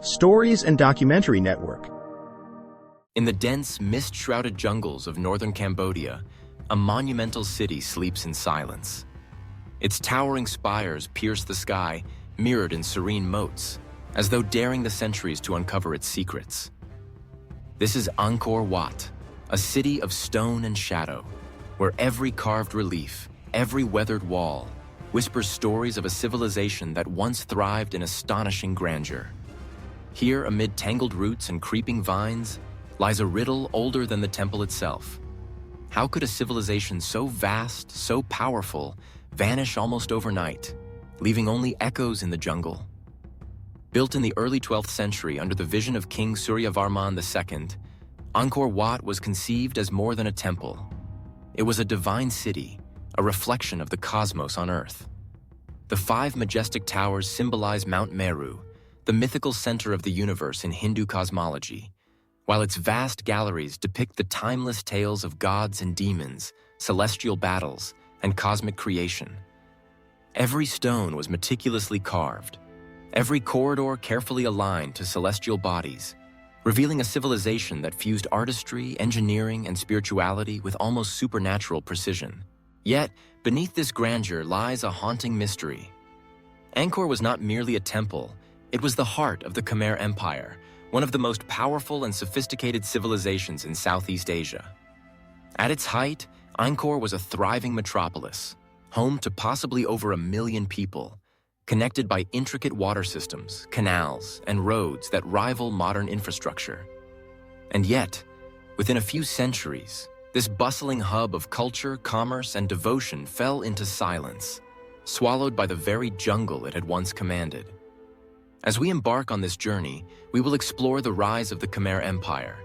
Stories and Documentary Network. In the dense, mist-shrouded jungles of northern Cambodia, a monumental city sleeps in silence. Its towering spires pierce the sky, mirrored in serene moats, as though daring the centuries to uncover its secrets. This is Angkor Wat, a city of stone and shadow, where every carved relief, every weathered wall, whispers stories of a civilization that once thrived in astonishing grandeur. Here, amid tangled roots and creeping vines, lies a riddle older than the temple itself. How could a civilization so vast, so powerful, vanish almost overnight, leaving only echoes in the jungle? Built in the early 12th century under the vision of King Suryavarman II, Angkor Wat was conceived as more than a temple. It was a divine city, a reflection of the cosmos on Earth. The 5 majestic towers symbolize Mount Meru, the mythical center of the universe in Hindu cosmology, while its vast galleries depict the timeless tales of gods and demons, celestial battles, and cosmic creation. Every stone was meticulously carved, every corridor carefully aligned to celestial bodies, revealing a civilization that fused artistry, engineering, and spirituality with almost supernatural precision. Yet, beneath this grandeur lies a haunting mystery. Angkor was not merely a temple, it was the heart of the Khmer Empire, one of the most powerful and sophisticated civilizations in Southeast Asia. At its height, Angkor was a thriving metropolis, home to possibly over 1 million people, connected by intricate water systems, canals, and roads that rival modern infrastructure. And yet, within a few centuries, this bustling hub of culture, commerce, and devotion fell into silence, swallowed by the very jungle it had once commanded. As we embark on this journey, we will explore the rise of the Khmer Empire,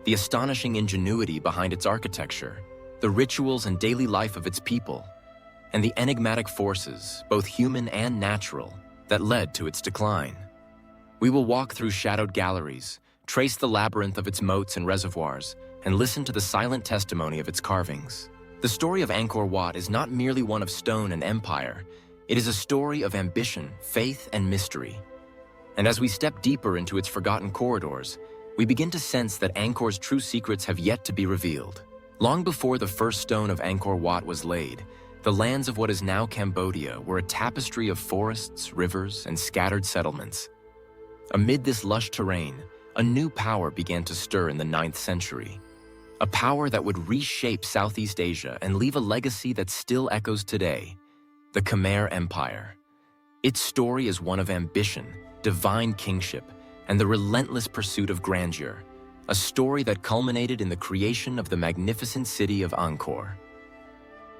the astonishing ingenuity behind its architecture, the rituals and daily life of its people, and the enigmatic forces, both human and natural, that led to its decline. We will walk through shadowed galleries, trace the labyrinth of its moats and reservoirs, and listen to the silent testimony of its carvings. The story of Angkor Wat is not merely one of stone and empire, it is a story of ambition, faith, and mystery. And as we step deeper into its forgotten corridors, we begin to sense that Angkor's true secrets have yet to be revealed. Long before the first stone of Angkor Wat was laid, the lands of what is now Cambodia were a tapestry of forests, rivers, and scattered settlements. Amid this lush terrain, a new power began to stir in the 9th century. A power that would reshape Southeast Asia and leave a legacy that still echoes today: the Khmer Empire. Its story is one of ambition, divine kingship, and the relentless pursuit of grandeur, a story that culminated in the creation of the magnificent city of Angkor.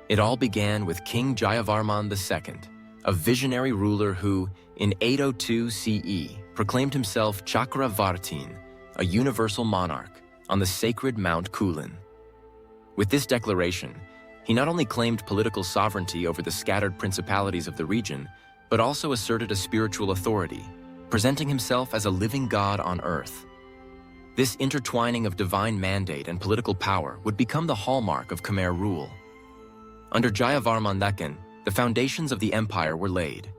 It all began with King Jayavarman II, a visionary ruler who, in 802 CE, proclaimed himself Chakravartin, a universal monarch, on the sacred Mount Kulin. With this declaration, he not only claimed political sovereignty over the scattered principalities of the region, but also asserted a spiritual authority, presenting himself as a living god on earth. This intertwining of divine mandate and political power would become the hallmark of Khmer rule. Under Jayavarman II, the foundations of the empire were laid.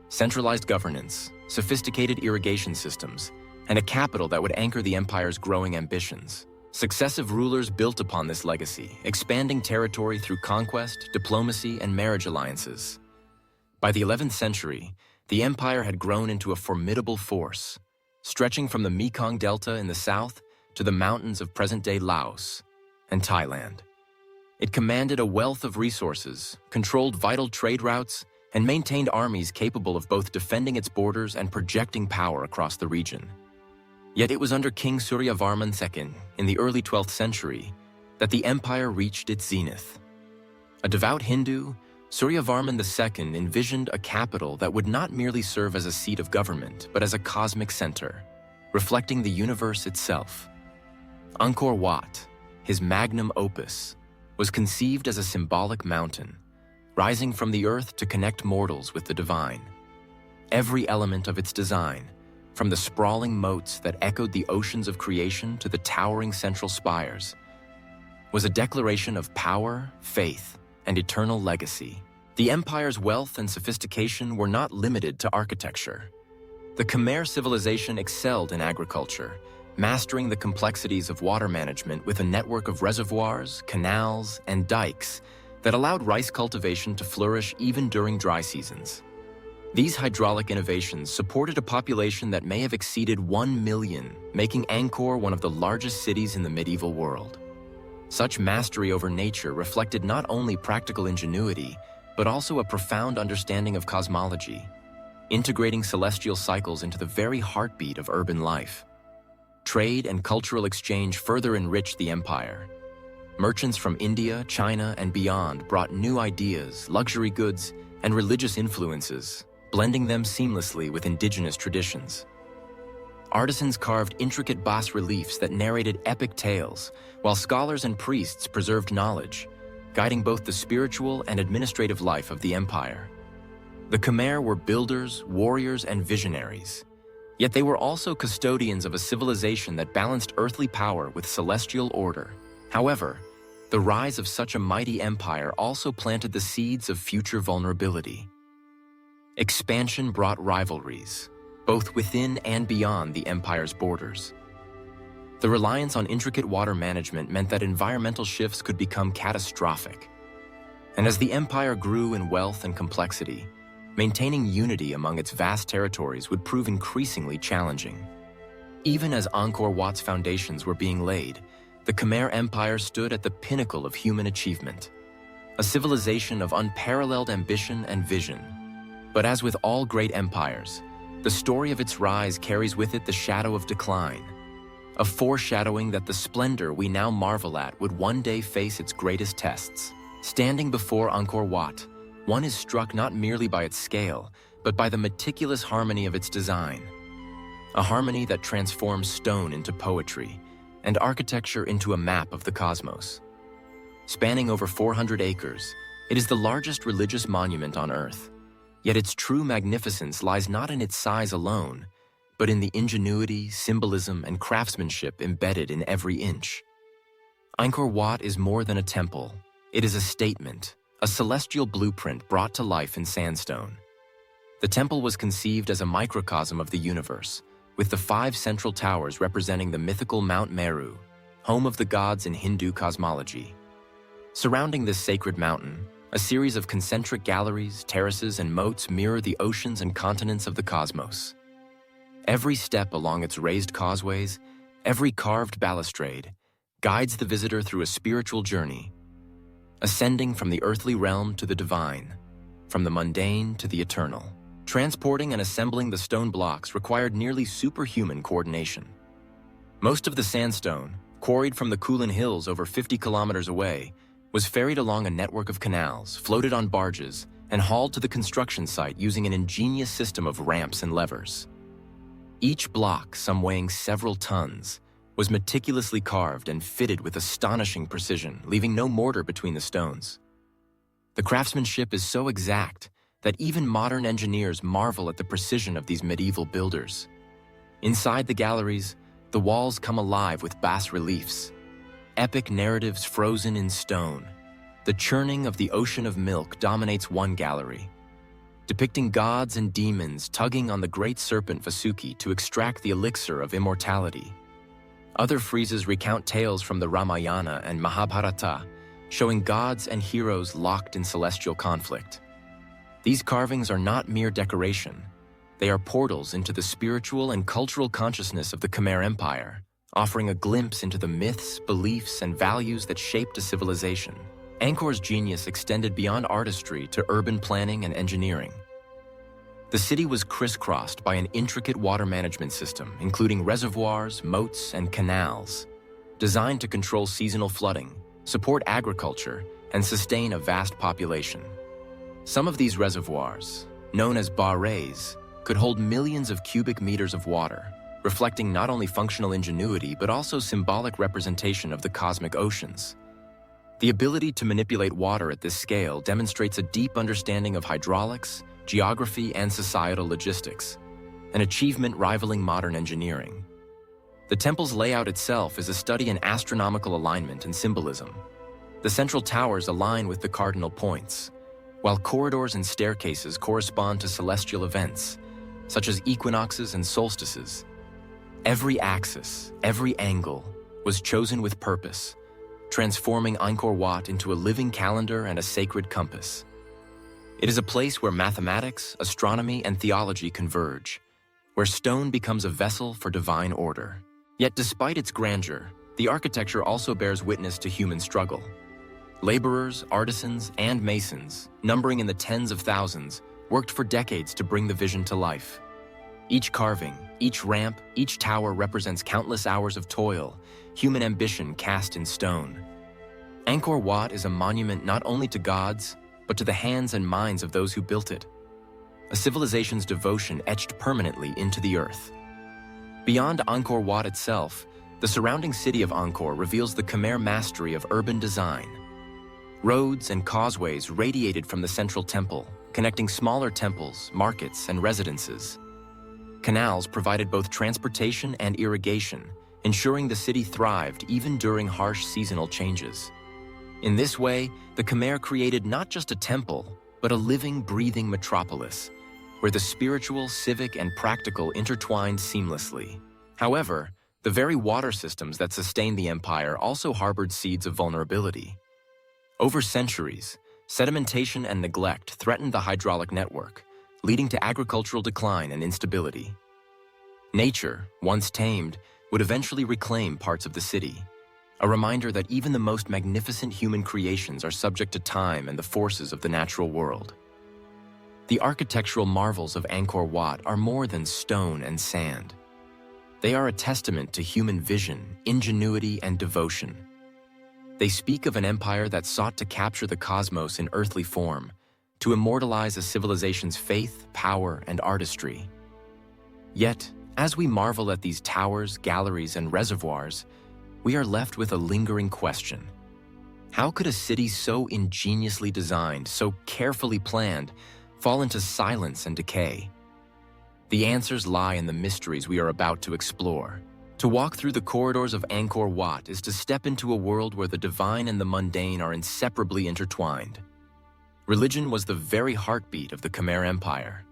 Centralized governance, sophisticated irrigation systems, and a capital that would anchor the empire's growing ambitions. Successive rulers built upon this legacy, expanding territory through conquest, diplomacy, and marriage alliances. By the 11th century, the empire had grown into a formidable force, stretching from the Mekong Delta in the south to the mountains of present-day Laos and Thailand. It commanded a wealth of resources, controlled vital trade routes, and maintained armies capable of both defending its borders and projecting power across the region. Yet it was under King Suryavarman II, in the early 12th century, that the empire reached its zenith. A devout Hindu, Suryavarman II envisioned a capital that would not merely serve as a seat of government, but as a cosmic center, reflecting the universe itself. Angkor Wat, his magnum opus, was conceived as a symbolic mountain, rising from the earth to connect mortals with the divine. Every element of its design, from the sprawling moats that echoed the oceans of creation to the towering central spires, was a declaration of power, faith, and eternal legacy. The empire's wealth and sophistication were not limited to architecture. The Khmer civilization excelled in agriculture, mastering the complexities of water management with a network of reservoirs, canals, and dikes that allowed rice cultivation to flourish even during dry seasons. These hydraulic innovations supported a population that may have exceeded 1 million, making Angkor one of the largest cities in the medieval world. Such mastery over nature reflected not only practical ingenuity, but also a profound understanding of cosmology, integrating celestial cycles into the very heartbeat of urban life. Trade and cultural exchange further enriched the empire. Merchants from India, China, and beyond brought new ideas, luxury goods, and religious influences, blending them seamlessly with indigenous traditions. Artisans carved intricate bas-reliefs that narrated epic tales, while scholars and priests preserved knowledge, guiding both the spiritual and administrative life of the empire. The Khmer were builders, warriors, and visionaries. Yet they were also custodians of a civilization that balanced earthly power with celestial order. However, the rise of such a mighty empire also planted the seeds of future vulnerability. Expansion brought rivalries, both within and beyond the empire's borders. The reliance on intricate water management meant that environmental shifts could become catastrophic. And as the empire grew in wealth and complexity, maintaining unity among its vast territories would prove increasingly challenging. Even as Angkor Wat's foundations were being laid, the Khmer Empire stood at the pinnacle of human achievement, a civilization of unparalleled ambition and vision. But as with all great empires, the story of its rise carries with it the shadow of decline, a foreshadowing that the splendor we now marvel at would one day face its greatest tests. Standing before Angkor Wat, one is struck not merely by its scale, but by the meticulous harmony of its design. A harmony that transforms stone into poetry and architecture into a map of the cosmos. Spanning over 400 acres, it is the largest religious monument on Earth. Yet its true magnificence lies not in its size alone, but in the ingenuity, symbolism, and craftsmanship embedded in every inch. Angkor Wat is more than a temple. It is a statement, a celestial blueprint brought to life in sandstone. The temple was conceived as a microcosm of the universe, with the 5 central towers representing the mythical Mount Meru, home of the gods in Hindu cosmology. Surrounding this sacred mountain, a series of concentric galleries, terraces, and moats mirror the oceans and continents of the cosmos. Every step along its raised causeways, every carved balustrade, guides the visitor through a spiritual journey, ascending from the earthly realm to the divine, from the mundane to the eternal. Transporting and assembling the stone blocks required nearly superhuman coordination. Most of the sandstone, quarried from the Kulin Hills over 50 kilometers away, was ferried along a network of canals, floated on barges, and hauled to the construction site using an ingenious system of ramps and levers. Each block, some weighing several tons, was meticulously carved and fitted with astonishing precision, leaving no mortar between the stones. The craftsmanship is so exact that even modern engineers marvel at the precision of these medieval builders. Inside the galleries, the walls come alive with bas-reliefs, epic narratives frozen in stone. The churning of the ocean of milk dominates one gallery, depicting gods and demons tugging on the great serpent Vasuki to extract the elixir of immortality. Other friezes recount tales from the Ramayana and Mahabharata, showing gods and heroes locked in celestial conflict. These carvings are not mere decoration. They are portals into the spiritual and cultural consciousness of the Khmer Empire, offering a glimpse into the myths, beliefs, and values that shaped a civilization. Angkor's genius extended beyond artistry to urban planning and engineering. The city was crisscrossed by an intricate water management system, including reservoirs, moats, and canals, designed to control seasonal flooding, support agriculture, and sustain a vast population. Some of these reservoirs, known as bas-reliefs, could hold millions of cubic meters of water, reflecting not only functional ingenuity but also symbolic representation of the cosmic oceans. The ability to manipulate water at this scale demonstrates a deep understanding of hydraulics, geography, and societal logistics, an achievement rivaling modern engineering. The temple's layout itself is a study in astronomical alignment and symbolism. The central towers align with the cardinal points, while corridors and staircases correspond to celestial events, such as equinoxes and solstices. Every axis, every angle, was chosen with purpose, transforming Angkor Wat into a living calendar and a sacred compass. It is a place where mathematics, astronomy, and theology converge, where stone becomes a vessel for divine order. Yet despite its grandeur, the architecture also bears witness to human struggle. Laborers, artisans, and masons, numbering in the tens of thousands, worked for decades to bring the vision to life. Each carving, each ramp, each tower represents countless hours of toil, human ambition cast in stone. Angkor Wat is a monument not only to gods, but to the hands and minds of those who built it. A civilization's devotion etched permanently into the earth. Beyond Angkor Wat itself, the surrounding city of Angkor reveals the Khmer mastery of urban design. Roads and causeways radiated from the central temple, connecting smaller temples, markets, and residences. Canals provided both transportation and irrigation, ensuring the city thrived even during harsh seasonal changes. In this way, the Khmer created not just a temple, but a living, breathing metropolis, where the spiritual, civic, and practical intertwined seamlessly. However, the very water systems that sustained the empire also harbored seeds of vulnerability. Over centuries, sedimentation and neglect threatened the hydraulic network, leading to agricultural decline and instability. Nature, once tamed, would eventually reclaim parts of the city, a reminder that even the most magnificent human creations are subject to time and the forces of the natural world. The architectural marvels of Angkor Wat are more than stone and sand. They are a testament to human vision, ingenuity, and devotion. They speak of an empire that sought to capture the cosmos in earthly form, to immortalize a civilization's faith, power, and artistry. Yet, as we marvel at these towers, galleries, and reservoirs, we are left with a lingering question. How could a city so ingeniously designed, so carefully planned, fall into silence and decay? The answers lie in the mysteries we are about to explore. To walk through the corridors of Angkor Wat is to step into a world where the divine and the mundane are inseparably intertwined. Religion was the very heartbeat of the Khmer Empire,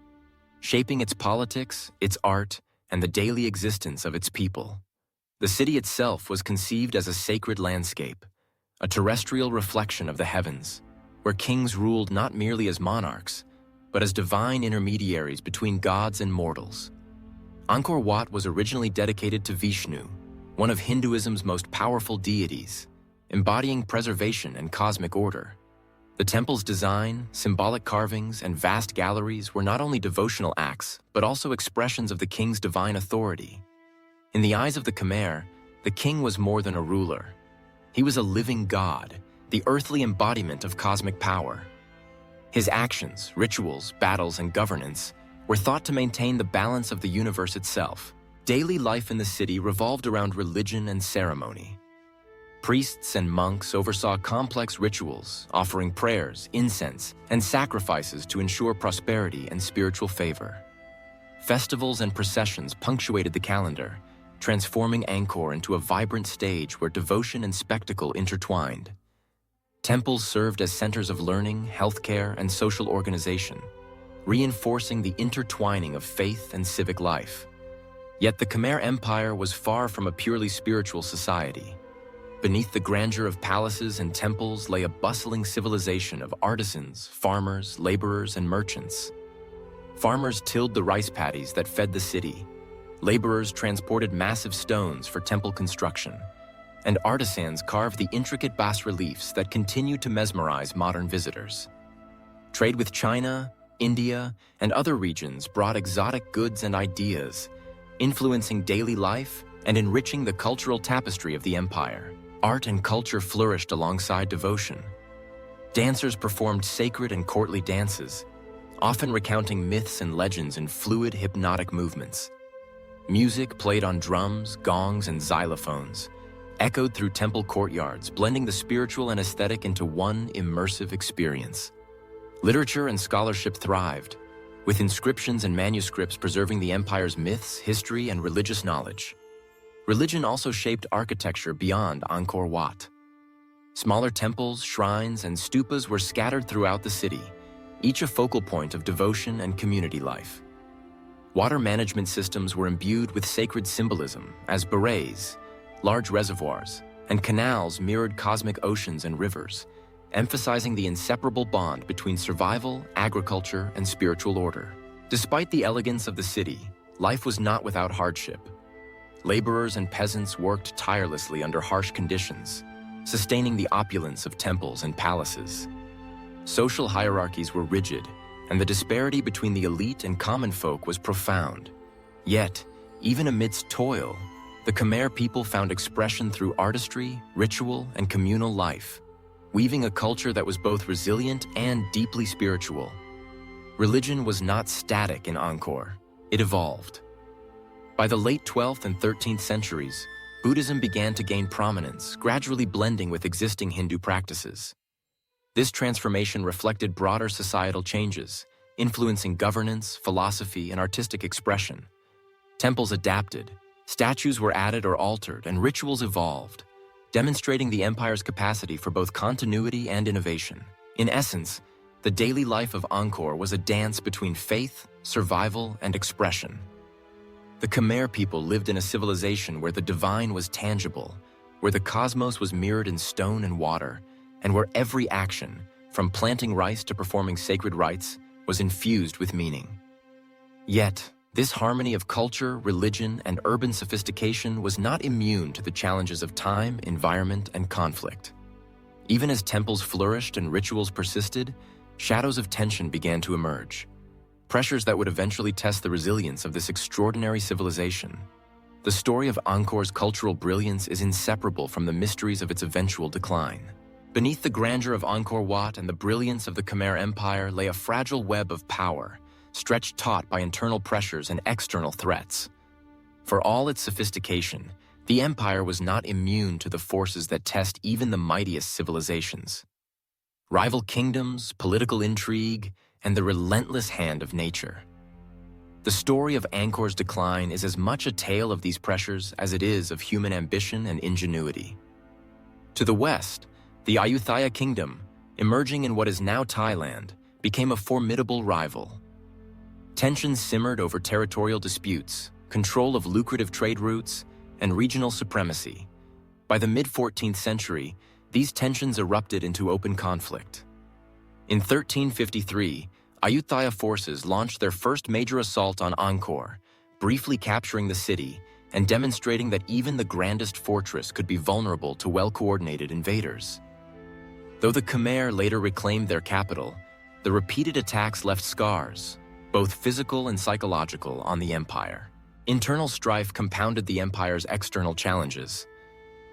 shaping its politics, its art, and the daily existence of its people. The city itself was conceived as a sacred landscape, a terrestrial reflection of the heavens, where kings ruled not merely as monarchs, but as divine intermediaries between gods and mortals. Angkor Wat was originally dedicated to Vishnu, one of Hinduism's most powerful deities, embodying preservation and cosmic order. The temple's design, symbolic carvings, and vast galleries were not only devotional acts, but also expressions of the king's divine authority. In the eyes of the Khmer, the king was more than a ruler. He was a living god, the earthly embodiment of cosmic power. His actions, rituals, battles, and governance were thought to maintain the balance of the universe itself. Daily life in the city revolved around religion and ceremony. Priests and monks oversaw complex rituals, offering prayers, incense, and sacrifices to ensure prosperity and spiritual favor. Festivals and processions punctuated the calendar, transforming Angkor into a vibrant stage where devotion and spectacle intertwined. Temples served as centers of learning, healthcare, and social organization, reinforcing the intertwining of faith and civic life. Yet the Khmer Empire was far from a purely spiritual society. Beneath the grandeur of palaces and temples lay a bustling civilization of artisans, farmers, laborers, and merchants. Farmers tilled the rice paddies that fed the city. Laborers transported massive stones for temple construction, and artisans carved the intricate bas-reliefs that continue to mesmerize modern visitors. Trade with China, India, and other regions brought exotic goods and ideas, influencing daily life and enriching the cultural tapestry of the empire. Art and culture flourished alongside devotion. Dancers performed sacred and courtly dances, often recounting myths and legends in fluid, hypnotic movements. Music played on drums, gongs, and xylophones, echoed through temple courtyards, blending the spiritual and aesthetic into one immersive experience. Literature and scholarship thrived, with inscriptions and manuscripts preserving the empire's myths, history, and religious knowledge. Religion also shaped architecture beyond Angkor Wat. Smaller temples, shrines, and stupas were scattered throughout the city, each a focal point of devotion and community life. Water management systems were imbued with sacred symbolism, as berets, large reservoirs, and canals mirrored cosmic oceans and rivers, emphasizing the inseparable bond between survival, agriculture, and spiritual order. Despite the elegance of the city, life was not without hardship. Laborers and peasants worked tirelessly under harsh conditions, sustaining the opulence of temples and palaces. Social hierarchies were rigid, and the disparity between the elite and common folk was profound. Yet, even amidst toil, the Khmer people found expression through artistry, ritual, and communal life, weaving a culture that was both resilient and deeply spiritual. Religion was not static in Angkor, it evolved. By the late 12th and 13th centuries, Buddhism began to gain prominence, gradually blending with existing Hindu practices. This transformation reflected broader societal changes, influencing governance, philosophy, and artistic expression. Temples adapted, statues were added or altered, and rituals evolved, demonstrating the empire's capacity for both continuity and innovation. In essence, the daily life of Angkor was a dance between faith, survival, and expression. The Khmer people lived in a civilization where the divine was tangible, where the cosmos was mirrored in stone and water, and where every action, from planting rice to performing sacred rites, was infused with meaning. Yet, this harmony of culture, religion, and urban sophistication was not immune to the challenges of time, environment, and conflict. Even as temples flourished and rituals persisted, shadows of tension began to emerge, pressures that would eventually test the resilience of this extraordinary civilization. The story of Angkor's cultural brilliance is inseparable from the mysteries of its eventual decline. Beneath the grandeur of Angkor Wat and the brilliance of the Khmer Empire lay a fragile web of power, stretched taut by internal pressures and external threats. For all its sophistication, the empire was not immune to the forces that test even the mightiest civilizations. Rival kingdoms, political intrigue, and the relentless hand of nature. The story of Angkor's decline is as much a tale of these pressures as it is of human ambition and ingenuity. To the west, the Ayutthaya kingdom, emerging in what is now Thailand, became a formidable rival. Tensions simmered over territorial disputes, control of lucrative trade routes, and regional supremacy. By the mid-14th century, these tensions erupted into open conflict. In 1353, Ayutthaya forces launched their first major assault on Angkor, briefly capturing the city and demonstrating that even the grandest fortress could be vulnerable to well-coordinated invaders. Though the Khmer later reclaimed their capital, the repeated attacks left scars, both physical and psychological, on the empire. Internal strife compounded the empire's external challenges.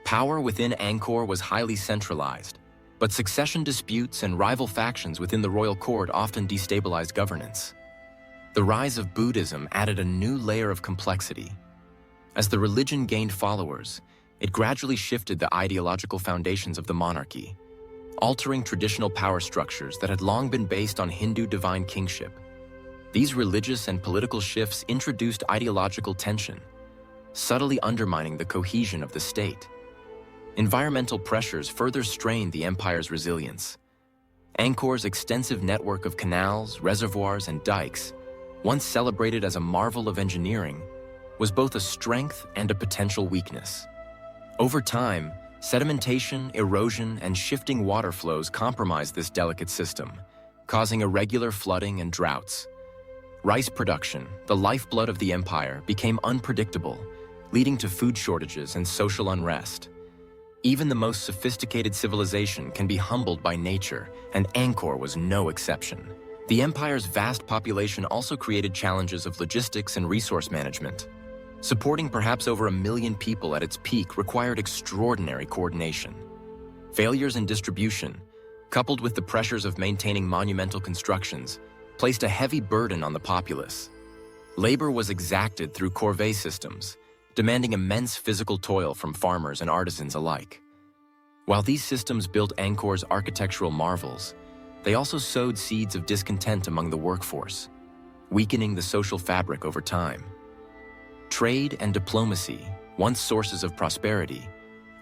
Power within Angkor was highly centralized, but succession disputes and rival factions within the royal court often destabilized governance. The rise of Buddhism added a new layer of complexity. As the religion gained followers, it gradually shifted the ideological foundations of the monarchy, altering traditional power structures that had long been based on Hindu divine kingship. These religious and political shifts introduced ideological tension, subtly undermining the cohesion of the state. Environmental pressures further strained the empire's resilience. Angkor's extensive network of canals, reservoirs, and dikes, once celebrated as a marvel of engineering, was both a strength and a potential weakness. Over time, sedimentation, erosion, and shifting water flows compromised this delicate system, causing irregular flooding and droughts. Rice production, the lifeblood of the empire, became unpredictable, leading to food shortages and social unrest. Even the most sophisticated civilization can be humbled by nature, and Angkor was no exception. The empire's vast population also created challenges of logistics and resource management. Supporting perhaps over 1 million people at its peak required extraordinary coordination. Failures in distribution, coupled with the pressures of maintaining monumental constructions, placed a heavy burden on the populace. Labor was exacted through corvée systems, demanding immense physical toil from farmers and artisans alike. While these systems built Angkor's architectural marvels, they also sowed seeds of discontent among the workforce, weakening the social fabric over time. Trade and diplomacy, once sources of prosperity,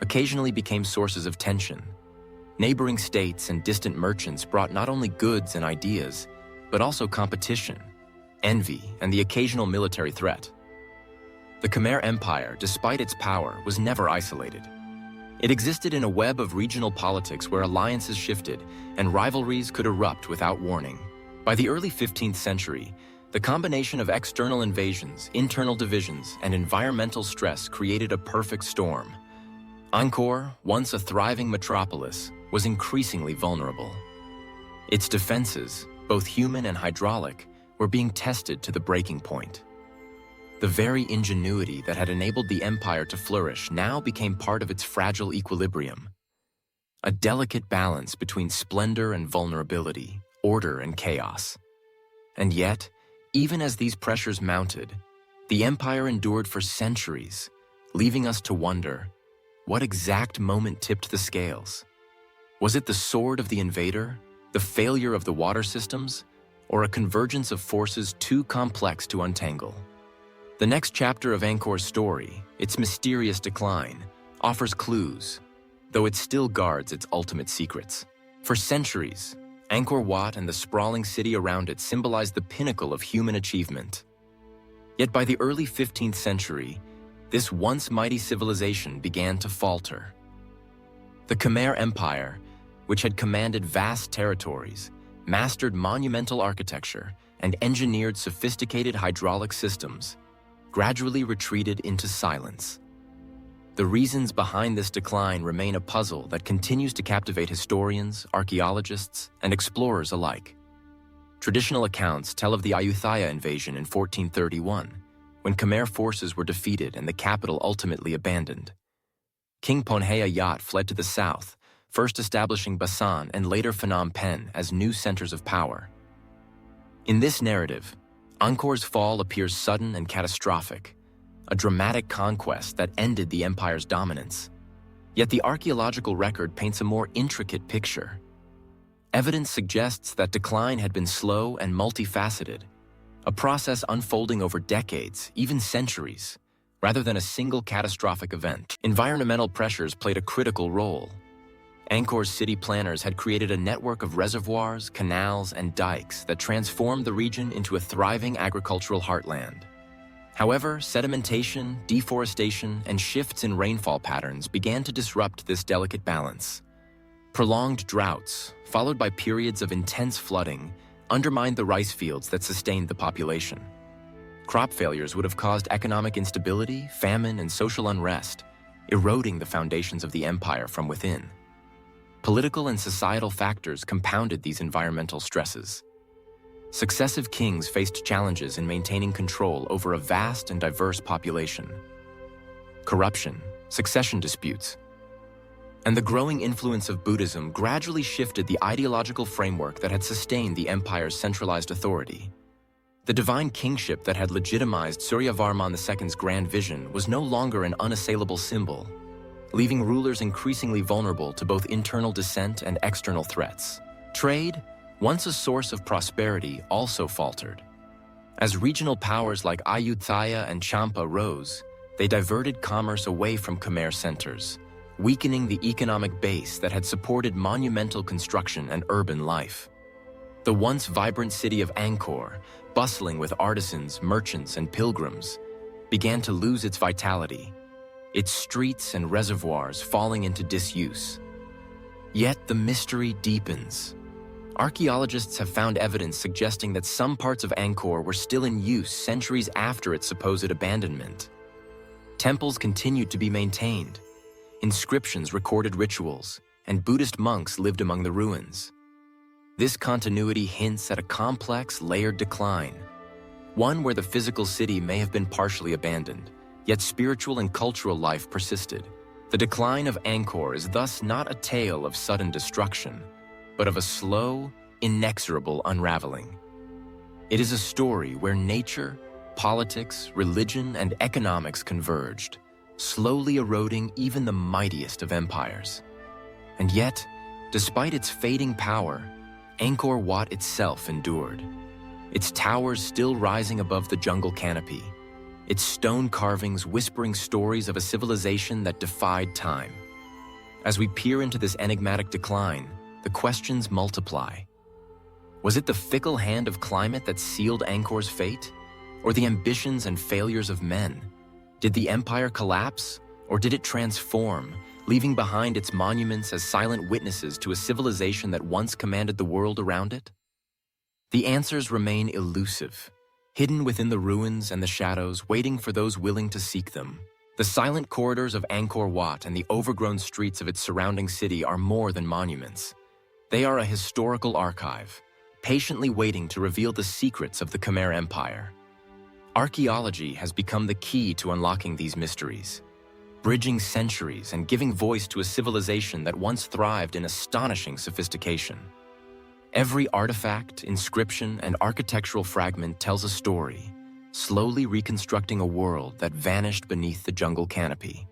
occasionally became sources of tension. Neighboring states and distant merchants brought not only goods and ideas, but also competition, envy, and the occasional military threat. The Khmer Empire, despite its power, was never isolated. It existed in a web of regional politics where alliances shifted and rivalries could erupt without warning. By the early 15th century, the combination of external invasions, internal divisions, and environmental stress created a perfect storm. Angkor, once a thriving metropolis, was increasingly vulnerable. Its defenses, both human and hydraulic, were being tested to the breaking point. The very ingenuity that had enabled the empire to flourish now became part of its fragile equilibrium. A delicate balance between splendor and vulnerability, order and chaos. And yet, even as these pressures mounted, the empire endured for centuries, leaving us to wonder, what exact moment tipped the scales? Was it the sword of the invader, the failure of the water systems, or a convergence of forces too complex to untangle? The next chapter of Angkor's story, its mysterious decline, offers clues, though it still guards its ultimate secrets. For centuries, Angkor Wat and the sprawling city around it symbolized the pinnacle of human achievement. Yet by the early 15th century, this once mighty civilization began to falter. The Khmer Empire, which had commanded vast territories, mastered monumental architecture, and engineered sophisticated hydraulic systems, gradually retreated into silence. The reasons behind this decline remain a puzzle that continues to captivate historians, archaeologists, and explorers alike. Traditional accounts tell of the Ayutthaya invasion in 1431, when Khmer forces were defeated and the capital ultimately abandoned. King Phonhea Yat fled to the south, first establishing Basan and later Phnom Penh as new centers of power. In this narrative, Angkor's fall appears sudden and catastrophic, a dramatic conquest that ended the empire's dominance. Yet the archaeological record paints a more intricate picture. Evidence suggests that decline had been slow and multifaceted, a process unfolding over decades, even centuries, rather than a single catastrophic event. Environmental pressures played a critical role. Angkor's city planners had created a network of reservoirs, canals, and dikes that transformed the region into a thriving agricultural heartland. However, sedimentation, deforestation, and shifts in rainfall patterns began to disrupt this delicate balance. Prolonged droughts, followed by periods of intense flooding, undermined the rice fields that sustained the population. Crop failures would have caused economic instability, famine, and social unrest, eroding the foundations of the empire from within. Political and societal factors compounded these environmental stresses. Successive kings faced challenges in maintaining control over a vast and diverse population. Corruption, succession disputes, and the growing influence of Buddhism gradually shifted the ideological framework that had sustained the empire's centralized authority. The divine kingship that had legitimized Suryavarman II's grand vision was no longer an unassailable symbol, leaving rulers increasingly vulnerable to both internal dissent and external threats. Trade, once a source of prosperity, also faltered. As regional powers like Ayutthaya and Champa rose, they diverted commerce away from Khmer centers, weakening the economic base that had supported monumental construction and urban life. The once vibrant city of Angkor, bustling with artisans, merchants, and pilgrims, began to lose its vitality, its streets and reservoirs falling into disuse. Yet the mystery deepens. Archaeologists have found evidence suggesting that some parts of Angkor were still in use centuries after its supposed abandonment. Temples continued to be maintained, inscriptions recorded rituals, and Buddhist monks lived among the ruins. This continuity hints at a complex, layered decline, one where the physical city may have been partially abandoned, yet spiritual and cultural life persisted. The decline of Angkor is thus not a tale of sudden destruction, but of a slow, inexorable unraveling. It is a story where nature, politics, religion, and economics converged, slowly eroding even the mightiest of empires. And yet, despite its fading power, Angkor Wat itself endured, its towers still rising above the jungle canopy, its stone carvings whispering stories of a civilization that defied time. As we peer into this enigmatic decline, the questions multiply. Was it the fickle hand of climate that sealed Angkor's fate? Or the ambitions and failures of men? Did the empire collapse, or did it transform, leaving behind its monuments as silent witnesses to a civilization that once commanded the world around it? The answers remain elusive, hidden within the ruins and the shadows, waiting for those willing to seek them. The silent corridors of Angkor Wat and the overgrown streets of its surrounding city are more than monuments. They are a historical archive, patiently waiting to reveal the secrets of the Khmer Empire. Archaeology has become the key to unlocking these mysteries, bridging centuries and giving voice to a civilization that once thrived in astonishing sophistication. Every artifact, inscription, and architectural fragment tells a story, slowly reconstructing a world that vanished beneath the jungle canopy.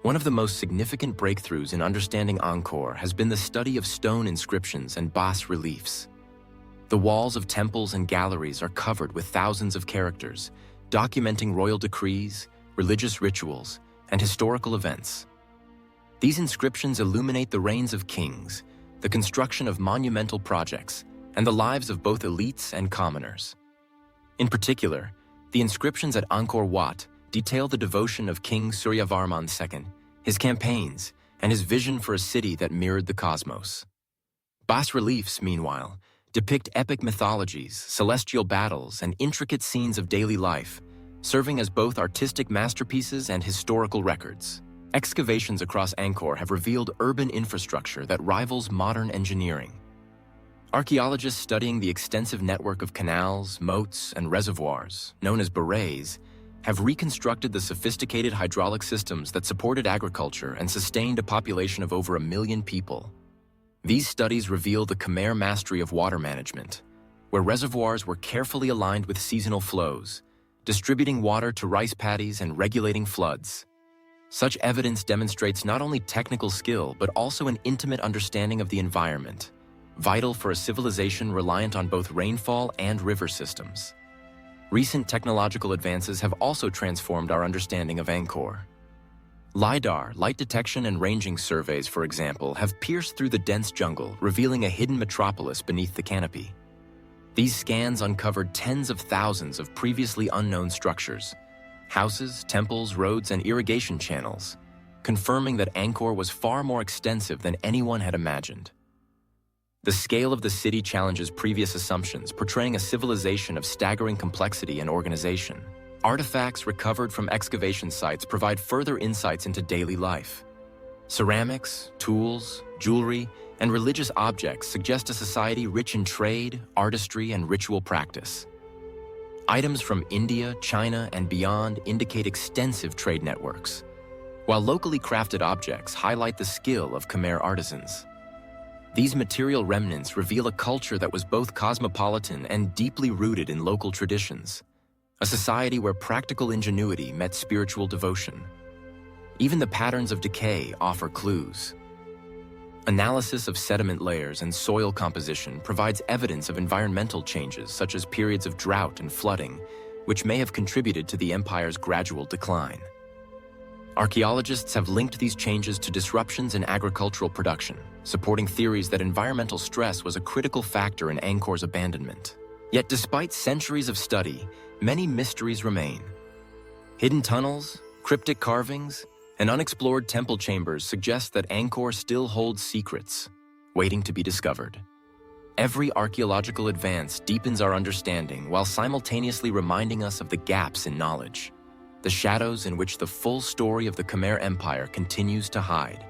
One of the most significant breakthroughs in understanding Angkor has been the study of stone inscriptions and bas-reliefs. The walls of temples and galleries are covered with thousands of characters, documenting royal decrees, religious rituals, and historical events. These inscriptions illuminate the reigns of kings, the construction of monumental projects, and the lives of both elites and commoners. In particular, the inscriptions at Angkor Wat detail the devotion of King Suryavarman II, his campaigns, and his vision for a city that mirrored the cosmos. Bas-reliefs, meanwhile, depict epic mythologies, celestial battles, and intricate scenes of daily life, serving as both artistic masterpieces and historical records. Excavations across Angkor have revealed urban infrastructure that rivals modern engineering. Archaeologists studying the extensive network of canals, moats, and reservoirs, known as barays, have reconstructed the sophisticated hydraulic systems that supported agriculture and sustained a population of over 1 million people. These studies reveal the Khmer mastery of water management, where reservoirs were carefully aligned with seasonal flows, distributing water to rice paddies and regulating floods. Such evidence demonstrates not only technical skill, but also an intimate understanding of the environment, vital for a civilization reliant on both rainfall and river systems. Recent technological advances have also transformed our understanding of Angkor. LiDAR, light detection and ranging surveys, for example, have pierced through the dense jungle, revealing a hidden metropolis beneath the canopy. These scans uncovered tens of thousands of previously unknown structures, houses, temples, roads, and irrigation channels, confirming that Angkor was far more extensive than anyone had imagined. The scale of the city challenges previous assumptions, portraying a civilization of staggering complexity and organization. Artifacts recovered from excavation sites provide further insights into daily life. Ceramics, tools, jewelry, and religious objects suggest a society rich in trade, artistry, and ritual practice. Items from India, China, and beyond indicate extensive trade networks, while locally crafted objects highlight the skill of Khmer artisans. These material remnants reveal a culture that was both cosmopolitan and deeply rooted in local traditions, a society where practical ingenuity met spiritual devotion. Even the patterns of decay offer clues. Analysis of sediment layers and soil composition provides evidence of environmental changes such as periods of drought and flooding, which may have contributed to the empire's gradual decline. Archaeologists have linked these changes to disruptions in agricultural production, supporting theories that environmental stress was a critical factor in Angkor's abandonment. Yet despite centuries of study, many mysteries remain. Hidden tunnels, cryptic carvings, and unexplored temple chambers suggest that Angkor still holds secrets, waiting to be discovered. Every archaeological advance deepens our understanding while simultaneously reminding us of the gaps in knowledge, the shadows in which the full story of the Khmer Empire continues to hide.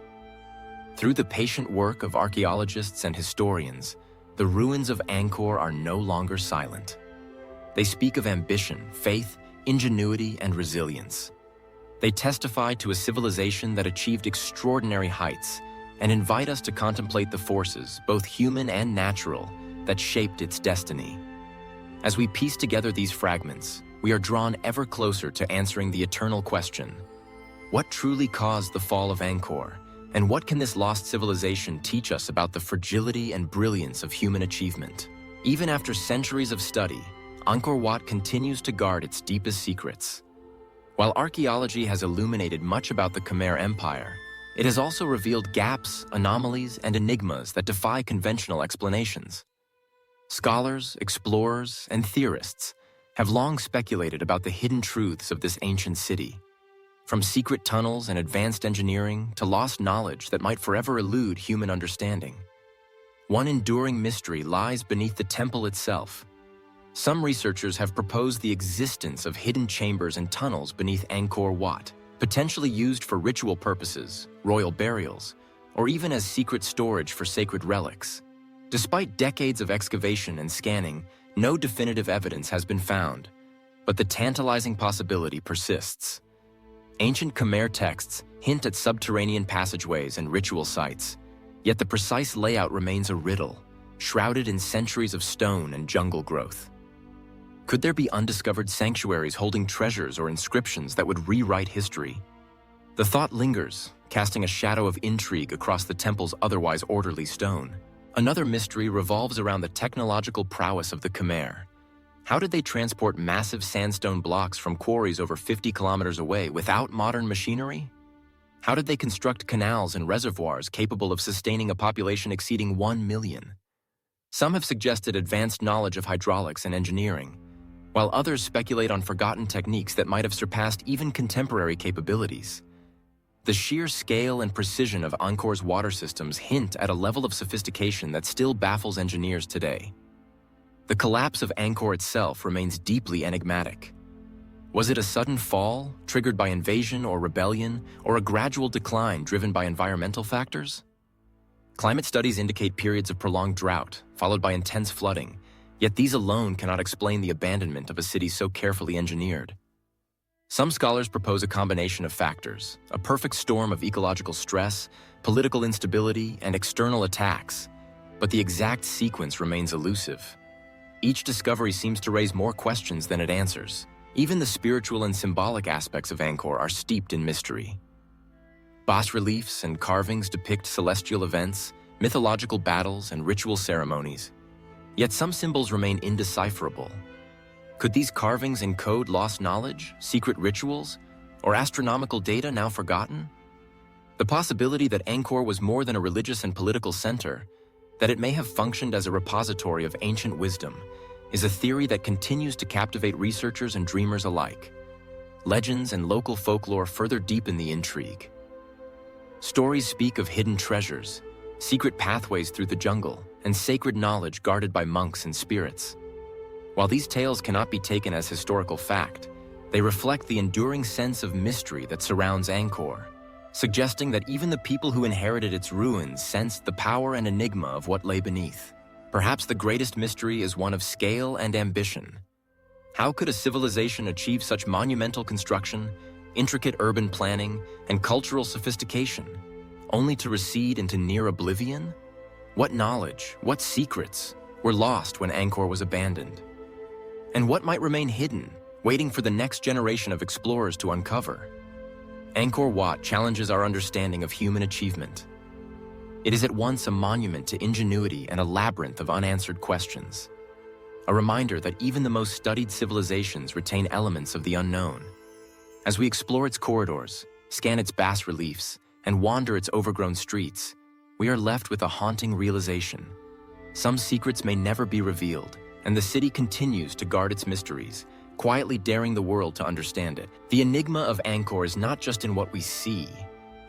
Through the patient work of archaeologists and historians, the ruins of Angkor are no longer silent. They speak of ambition, faith, ingenuity, and resilience. They testify to a civilization that achieved extraordinary heights and invite us to contemplate the forces, both human and natural, that shaped its destiny. As we piece together these fragments, we are drawn ever closer to answering the eternal question: what truly caused the fall of Angkor, and what can this lost civilization teach us about the fragility and brilliance of human achievement? Even after centuries of study, Angkor Wat continues to guard its deepest secrets. While archaeology has illuminated much about the Khmer Empire, it has also revealed gaps, anomalies, and enigmas that defy conventional explanations. Scholars, explorers, and theorists have long speculated about the hidden truths of this ancient city, from secret tunnels and advanced engineering to lost knowledge that might forever elude human understanding. One enduring mystery lies beneath the temple itself. Some researchers have proposed the existence of hidden chambers and tunnels beneath Angkor Wat, potentially used for ritual purposes, royal burials, or even as secret storage for sacred relics. Despite decades of excavation and scanning, no definitive evidence has been found, but the tantalizing possibility persists. Ancient Khmer texts hint at subterranean passageways and ritual sites, yet the precise layout remains a riddle, shrouded in centuries of stone and jungle growth. Could there be undiscovered sanctuaries holding treasures or inscriptions that would rewrite history? The thought lingers, casting a shadow of intrigue across the temple's otherwise orderly stone. Another mystery revolves around the technological prowess of the Khmer. How did they transport massive sandstone blocks from quarries over 50 kilometers away without modern machinery? How did they construct canals and reservoirs capable of sustaining a population exceeding 1 million? Some have suggested advanced knowledge of hydraulics and engineering, while others speculate on forgotten techniques that might have surpassed even contemporary capabilities. The sheer scale and precision of Angkor's water systems hint at a level of sophistication that still baffles engineers today. The collapse of Angkor itself remains deeply enigmatic. Was it a sudden fall, triggered by invasion or rebellion, or a gradual decline driven by environmental factors? Climate studies indicate periods of prolonged drought, followed by intense flooding, yet these alone cannot explain the abandonment of a city so carefully engineered. Some scholars propose a combination of factors, a perfect storm of ecological stress, political instability, and external attacks, but the exact sequence remains elusive. Each discovery seems to raise more questions than it answers. Even the spiritual and symbolic aspects of Angkor are steeped in mystery. Bas-reliefs and carvings depict celestial events, mythological battles, and ritual ceremonies. Yet some symbols remain indecipherable. Could these carvings encode lost knowledge, secret rituals, or astronomical data now forgotten? The possibility that Angkor was more than a religious and political center, that it may have functioned as a repository of ancient wisdom, is a theory that continues to captivate researchers and dreamers alike. Legends and local folklore further deepen the intrigue. Stories speak of hidden treasures, secret pathways through the jungle, and sacred knowledge guarded by monks and spirits. While these tales cannot be taken as historical fact, they reflect the enduring sense of mystery that surrounds Angkor, suggesting that even the people who inherited its ruins sensed the power and enigma of what lay beneath. Perhaps the greatest mystery is one of scale and ambition. How could a civilization achieve such monumental construction, intricate urban planning, and cultural sophistication, only to recede into near oblivion? What knowledge, what secrets were lost when Angkor was abandoned? And what might remain hidden, waiting for the next generation of explorers to uncover? Angkor Wat challenges our understanding of human achievement. It is at once a monument to ingenuity and a labyrinth of unanswered questions. A reminder that even the most studied civilizations retain elements of the unknown. As we explore its corridors, scan its bas-reliefs, and wander its overgrown streets, we are left with a haunting realization. Some secrets may never be revealed, and the city continues to guard its mysteries, quietly daring the world to understand it. The enigma of Angkor is not just in what we see.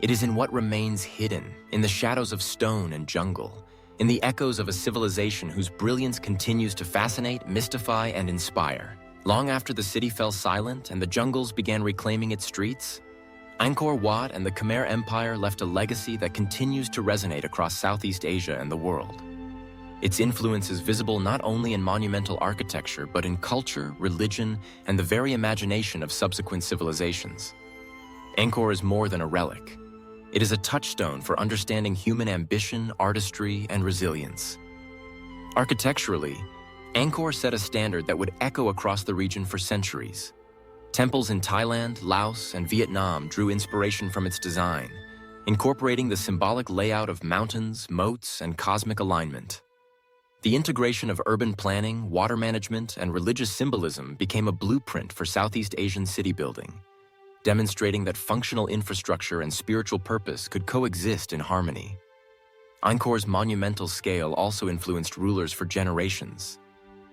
It is in what remains hidden, in the shadows of stone and jungle, in the echoes of a civilization whose brilliance continues to fascinate, mystify, and inspire. Long after the city fell silent and the jungles began reclaiming its streets, Angkor Wat and the Khmer Empire left a legacy that continues to resonate across Southeast Asia and the world. Its influence is visible not only in monumental architecture, but in culture, religion, and the very imagination of subsequent civilizations. Angkor is more than a relic. It is a touchstone for understanding human ambition, artistry, and resilience. Architecturally, Angkor set a standard that would echo across the region for centuries. Temples in Thailand, Laos, and Vietnam drew inspiration from its design, incorporating the symbolic layout of mountains, moats, and cosmic alignment. The integration of urban planning, water management, and religious symbolism became a blueprint for Southeast Asian city building, demonstrating that functional infrastructure and spiritual purpose could coexist in harmony. Angkor's monumental scale also influenced rulers for generations,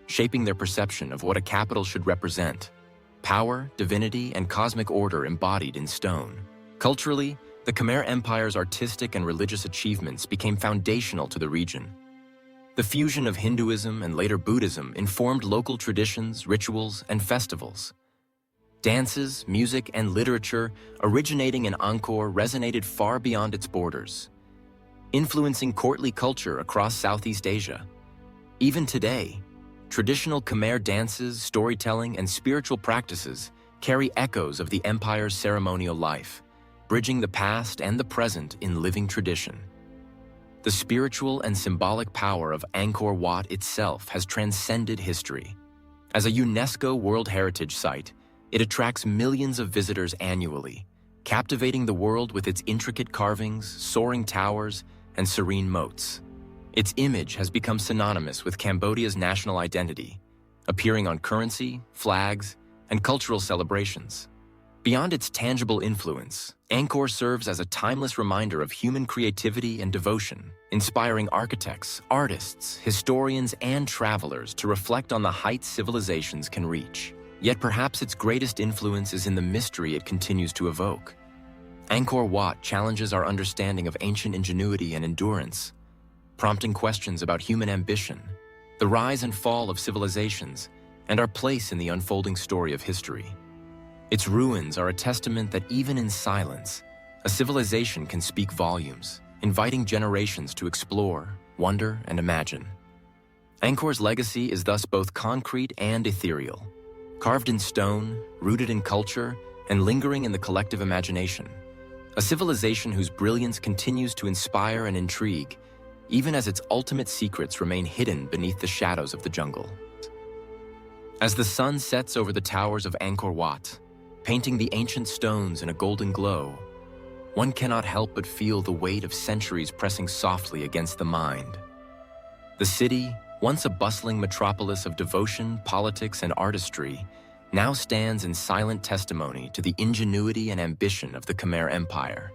shaping their perception of what a capital should represent: power, divinity, and cosmic order embodied in stone. Culturally, the Khmer Empire's artistic and religious achievements became foundational to the region. The fusion of Hinduism and later Buddhism informed local traditions, rituals, and festivals. Dances, music, and literature originating in Angkor resonated far beyond its borders, influencing courtly culture across Southeast Asia. Even today, traditional Khmer dances, storytelling, and spiritual practices carry echoes of the empire's ceremonial life, bridging the past and the present in living tradition. The spiritual and symbolic power of Angkor Wat itself has transcended history. As a UNESCO World Heritage Site, it attracts millions of visitors annually, captivating the world with its intricate carvings, soaring towers, and serene moats. Its image has become synonymous with Cambodia's national identity, appearing on currency, flags, and cultural celebrations. Beyond its tangible influence, Angkor serves as a timeless reminder of human creativity and devotion, inspiring architects, artists, historians, and travelers to reflect on the heights civilizations can reach. Yet perhaps its greatest influence is in the mystery it continues to evoke. Angkor Wat challenges our understanding of ancient ingenuity and endurance, prompting questions about human ambition, the rise and fall of civilizations, and our place in the unfolding story of history. Its ruins are a testament that even in silence, a civilization can speak volumes, inviting generations to explore, wonder, and imagine. Angkor's legacy is thus both concrete and ethereal, carved in stone, rooted in culture, and lingering in the collective imagination. A civilization whose brilliance continues to inspire and intrigue, even as its ultimate secrets remain hidden beneath the shadows of the jungle. As the sun sets over the towers of Angkor Wat, painting the ancient stones in a golden glow, one cannot help but feel the weight of centuries pressing softly against the mind. The city, once a bustling metropolis of devotion, politics, and artistry, now stands in silent testimony to the ingenuity and ambition of the Khmer Empire.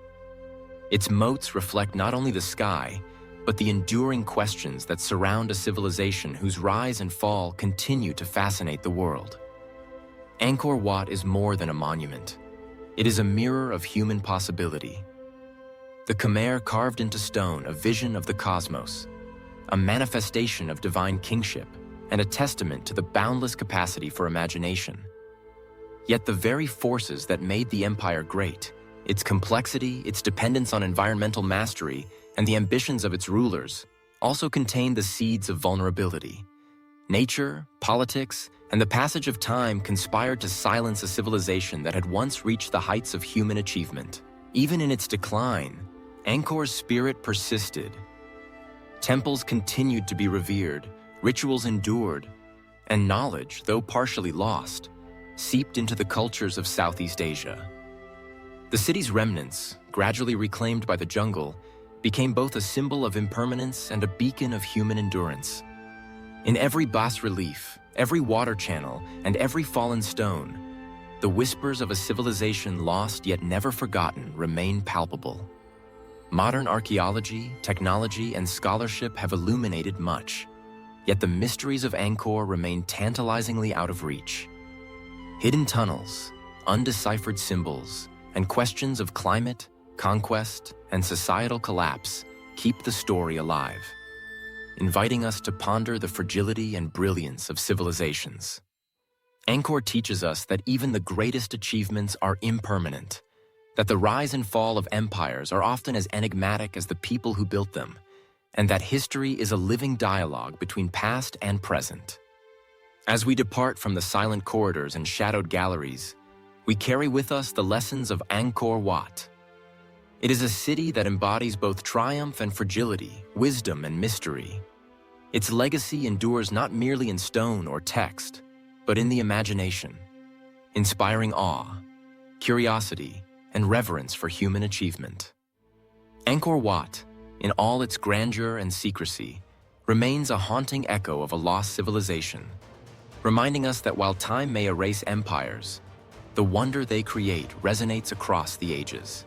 Its moats reflect not only the sky, but the enduring questions that surround a civilization whose rise and fall continue to fascinate the world. Angkor Wat is more than a monument. It is a mirror of human possibility. The Khmer carved into stone a vision of the cosmos, a manifestation of divine kingship, and a testament to the boundless capacity for imagination. Yet the very forces that made the empire great, its complexity, its dependence on environmental mastery, and the ambitions of its rulers, also contained the seeds of vulnerability. Nature, politics, and the passage of time conspired to silence a civilization that had once reached the heights of human achievement. Even in its decline, Angkor's spirit persisted. Temples continued to be revered, rituals endured, and knowledge, though partially lost, seeped into the cultures of Southeast Asia. The city's remnants, gradually reclaimed by the jungle, became both a symbol of impermanence and a beacon of human endurance. In every bas-relief, every water channel, and every fallen stone, the whispers of a civilization lost yet never forgotten remain palpable. Modern archaeology, technology, and scholarship have illuminated much, yet the mysteries of Angkor remain tantalizingly out of reach. Hidden tunnels, undeciphered symbols, and questions of climate, conquest, and societal collapse keep the story alive, inviting us to ponder the fragility and brilliance of civilizations. Angkor teaches us that even the greatest achievements are impermanent, that the rise and fall of empires are often as enigmatic as the people who built them, and that history is a living dialogue between past and present. As we depart from the silent corridors and shadowed galleries, we carry with us the lessons of Angkor Wat. It is a city that embodies both triumph and fragility, wisdom and mystery. Its legacy endures not merely in stone or text, but in the imagination, inspiring awe, curiosity, and reverence for human achievement. Angkor Wat, in all its grandeur and secrecy, remains a haunting echo of a lost civilization, reminding us that while time may erase empires, the wonder they create resonates across the ages.